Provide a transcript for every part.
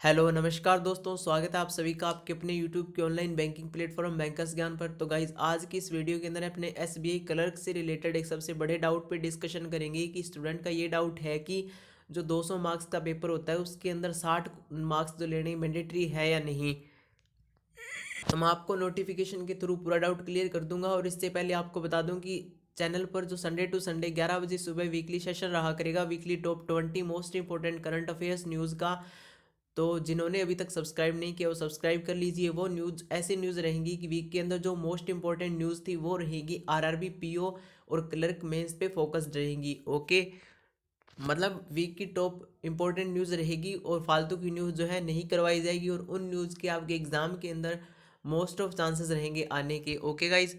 Hello नमस्कार दोस्तों, स्वागत है आप सभी का आपके अपने यूट्यूब के ऑनलाइन बैंकिंग प्लेटफॉर्म बैंकर्स ज्ञान पर। तो गाइज आज की इस वीडियो के अंदर अपने एसबीआई क्लर्क से रिलेटेड एक सबसे बड़े डाउट पे डिस्कशन करेंगे कि स्टूडेंट का ये डाउट है कि जो 200 मार्क्स का पेपर होता है उसके अंदर 60 मार्क्स जो लेने मैंडेटरी है या नहीं। तो मैं आपको नोटिफिकेशन के थ्रू पूरा डाउट क्लियर कर दूंगा। और इससे पहले आपको बता दूं कि चैनल पर जो संडे टू संडे 11 बजे सुबह वीकली सेशन रहा करेगा, weekly top 20 most important current affairs news का। तो जिन्होंने अभी तक सब्सक्राइब नहीं किया वो सब्सक्राइब कर लीजिए। वो न्यूज़ ऐसी न्यूज़ रहेंगी कि वीक के अंदर जो मोस्ट इंपॉर्टेंट न्यूज़ थी वो रहेगी आरआरबी पीओ और क्लर्क मेंस पे फोकस्ड रहेंगी। ओके, मतलब वीक की टॉप इंपॉर्टेंट न्यूज़ रहेगी और फालतू की न्यूज़ जो है नहीं करवाई जाएगी, और उन न्यूज़ के आपके एग्ज़ाम के अंदर मोस्ट ऑफ चांसेस रहेंगे आने के। ओके गाइज,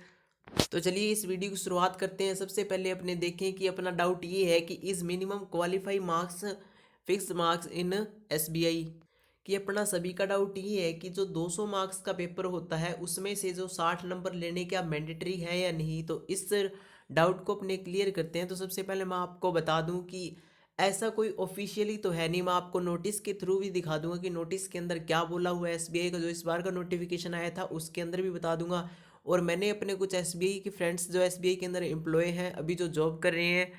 तो चलिए इस वीडियो की शुरुआत करते हैं। सबसे पहले अपने देखें कि अपना डाउट ये है कि is minimum qualify marks fix marks in SBI. कि अपना सभी का डाउट ये है कि जो 200 मार्क्स का पेपर होता है उसमें से जो 60 नंबर लेने क्या मैंडेटरी है या नहीं। तो इस डाउट को अपने क्लियर करते हैं। तो सबसे पहले मैं आपको बता दूं कि ऐसा कोई ऑफिशियली तो है नहीं। मैं आपको नोटिस के थ्रू भी दिखा दूंगा कि नोटिस के अंदर क्या बोला हुआ है। एसबीआई का जो इस बार का नोटिफिकेशन आया था उसके अंदर भी बता दूंगा। और मैंने अपने कुछ एसबीआई के फ्रेंड्स जो एसबीआई के अंदर एम्प्लॉय हैं अभी जो जॉब कर रहे हैं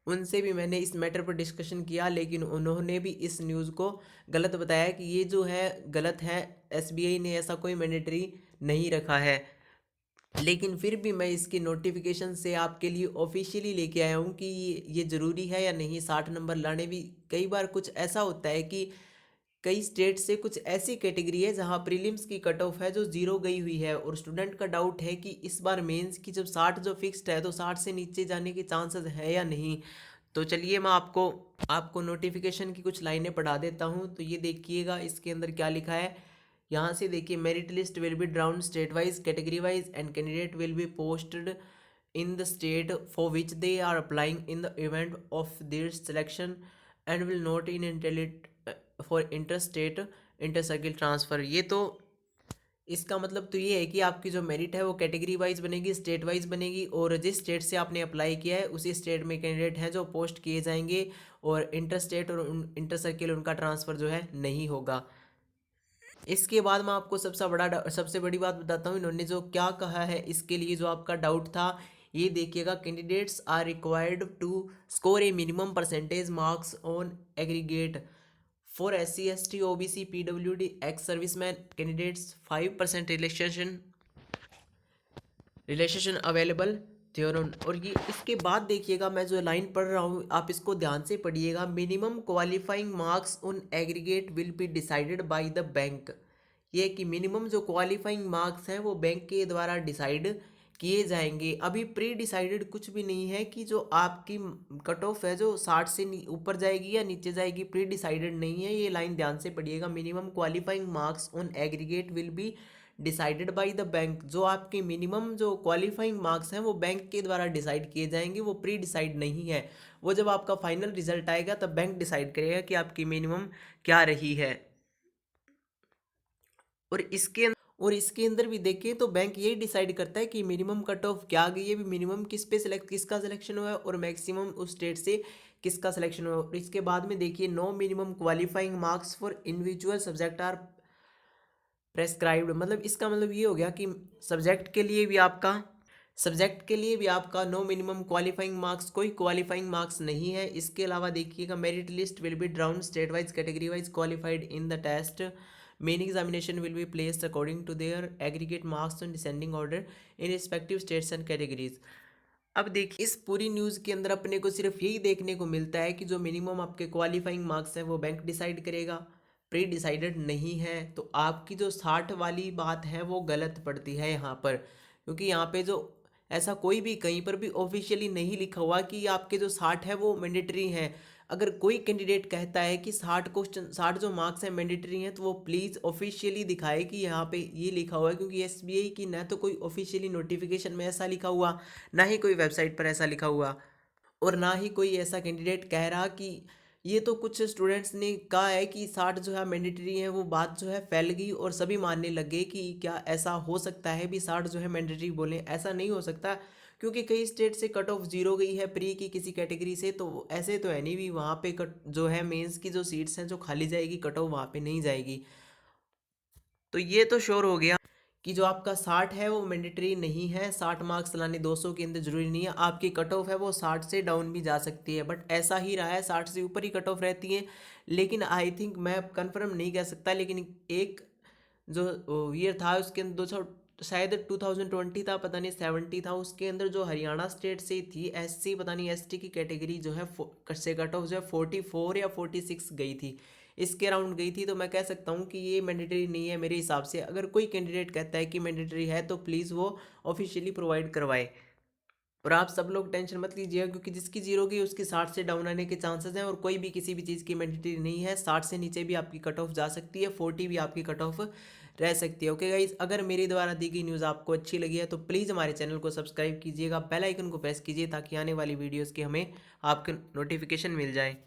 उनसे भी मैंने इस मैटर पर डिस्कशन किया, लेकिन उन्होंने भी इस न्यूज़ को गलत बताया कि ये जो है गलत है। एसबीआई ने ऐसा कोई मैंडेटरी नहीं रखा है। लेकिन फिर भी मैं इसकी नोटिफिकेशन से आपके लिए ऑफिशियली लेके आया हूँ कि ये ज़रूरी है या नहीं 60 नंबर लाने भी। कई बार कुछ ऐसा होता है कि कई स्टेट से कुछ ऐसी कैटेगरी है जहां प्रीलिम्स की कट ऑफ है जो जीरो गई हुई है, और स्टूडेंट का डाउट है कि इस बार मेंस की जब 60 जो फिक्स्ड है तो 60 से नीचे जाने के चांसेस है या नहीं। तो चलिए मैं आपको आपको नोटिफिकेशन की कुछ लाइनें पढ़ा देता हूँ। तो ये देखिएगा इसके अंदर क्या लिखा है। यहाँ से देखिए, merit list will be drawn state wise category wise and candidate will be posted in the state for which they are applying in the event of their selection and will not in entail for interstate intercircle transfer। ये तो इसका मतलब तो ये है कि आपकी जो मेरिट है वो कैटेगरी वाइज बनेगी, स्टेट वाइज बनेगी, और जिस स्टेट से आपने अप्लाई किया है उसी स्टेट में कैंडिडेट हैं जो पोस्ट किए जाएंगे, और इंटर स्टेट और इंटर सर्किल उनका ट्रांसफ़र जो है नहीं होगा। इसके बाद मैं आपको सबसे बड़ी बात बताता हूँ इन्होंने जो क्या कहा है इसके लिए जो आपका डाउट था। ये देखिएगा, candidates are required to score a minimum percentage marks on aggregate for SC ST OBC PWD ex servicemen candidates 5% relation available theorem. और ये इसके बाद देखिएगा, मैं जो लाइन पढ़ रहा हूँ आप इसको ध्यान से पढ़िएगा। Minimum qualifying marks on aggregate will be decided by the bank. ये कि मिनिमम जो क्वालिफाइंग मार्क्स हैं वो बैंक के द्वारा डिसाइड किए जाएंगे। अभी प्री डिसाइडेड कुछ भी नहीं है कि जो आपकी कट ऑफ है जो 60 से ऊपर जाएगी या नीचे जाएगी, प्री डिसाइडेड नहीं है। ये लाइन ध्यान से पढ़िएगा, minimum qualifying marks on aggregate will be decided by the bank. जो आपके मिनिमम जो क्वालिफाइंग मार्क्स हैं वो बैंक के द्वारा डिसाइड किए जाएंगे, वो प्री डिसाइड नहीं है। वो जब आपका फाइनल रिजल्ट आएगा तब बैंक डिसाइड करेगा कि आपकी मिनिमम क्या रही है। और इसके अंदर भी देखें तो बैंक यही डिसाइड करता है कि मिनिमम कट ऑफ क्या आ गई है, भी मिनिमम किसका सिलेक्शन हुआ है और मैक्सिमम उस स्टेट से किसका सिलेक्शन हुआ है। और इसके बाद में देखिए, no minimum qualifying marks for individual subject are prescribed. मतलब इसका मतलब ये हो गया कि सब्जेक्ट के लिए भी आपका नो मिनिमम क्वालिफाइंग मार्क्स, कोई क्वालिफाइंग मार्क्स नहीं है। इसके अलावा देखिएगा, merit list will be drawn state wise category wise qualified in the test main examination will be placed according to their aggregate marks on descending order in respective states and categories. अब देखिए, इस पूरी news के अंदर अपने को सिर्फ यही देखने को मिलता है कि जो मिनिमम आपके क्वालिफाइंग मार्क्स हैं वो बैंक डिसाइड करेगा, प्री डिसाइडेड नहीं है। तो आपकी जो 60 वाली बात है वो गलत पड़ती है यहाँ पर, क्योंकि यहाँ पे जो ऐसा कोई भी कहीं पर भी ऑफिशियली नहीं लिखा हुआ कि आपके जो 60 है वो मैंडेटरी हैं। अगर कोई कैंडिडेट कहता है कि 60 जो मार्क्स हैं मैंडेटरी हैं, तो वो प्लीज़ ऑफिशियली दिखाए कि यहाँ पे ये लिखा हुआ है। क्योंकि एसबीआई की ना तो कोई ऑफिशियली नोटिफिकेशन में ऐसा लिखा हुआ, ना ही कोई वेबसाइट पर ऐसा लिखा हुआ, और ना ही कोई ऐसा कैंडिडेट कह रहा कि ये तो कुछ स्टूडेंट्स ने कहा है कि 60 जो है मैंडेटरी है। वो बात जो है फैल गई और सभी मानने लगे कि क्या ऐसा हो सकता है भी 60 जो है मैंडेटरी बोले, ऐसा नहीं हो सकता। क्योंकि कई स्टेट से कट ऑफ जीरो गई है प्री की किसी कैटेगरी से, तो ऐसे तो है नहीं भी वहाँ पे कट जो है मेंस की जो सीट्स हैं जो खाली जाएगी, कट ऑफ वहाँ पे नहीं जाएगी। तो ये तो श्योर हो गया कि जो आपका 60 है वो मैंडेटरी नहीं है, 60 मार्क्स लाने 200 के अंदर जरूरी नहीं है। आपकी कट ऑफ है वो 60 से डाउन भी जा सकती है, बट ऐसा ही रहा है 60 से ऊपर ही कट ऑफ रहती है। लेकिन आई थिंक मैं कंफर्म नहीं कह सकता, लेकिन एक जो ईयर था उसके अंदर 200 शायद 2020 था, पता नहीं 70 था, उसके अंदर जो हरियाणा स्टेट से थी एससी पता नहीं एसटी की कैटेगरी जो है से कट ऑफ जो है 44 या 46 गई थी, इसके अराउंड गई थी। तो मैं कह सकता हूँ कि ये मैंडेटरी नहीं है मेरे हिसाब से। अगर कोई कैंडिडेट कहता है कि मैंडेटरी है तो प्लीज़ वो ऑफिशियली प्रोवाइड करवाए। और आप सब लोग टेंशन मत लीजिएगा, क्योंकि जिसकी जीरो की उसकी 60 से डाउन आने के चांसेस हैं, और कोई भी किसी भी चीज़ की मैंडेटरी नहीं है। 60 से नीचे भी आपकी कट ऑफ जा सकती है, 40 भी आपकी कट ऑफ रह सकती है। ओके गाइज, अगर मेरे द्वारा दी गई न्यूज़ आपको अच्छी लगी है तो प्लीज़ हमारे चैनल को सब्सक्राइब कीजिएगा, बेल आइकन को प्रेस कीजिए ताकि आने वाली वीडियोज़ की हमें आपके नोटिफिकेशन मिल जाए।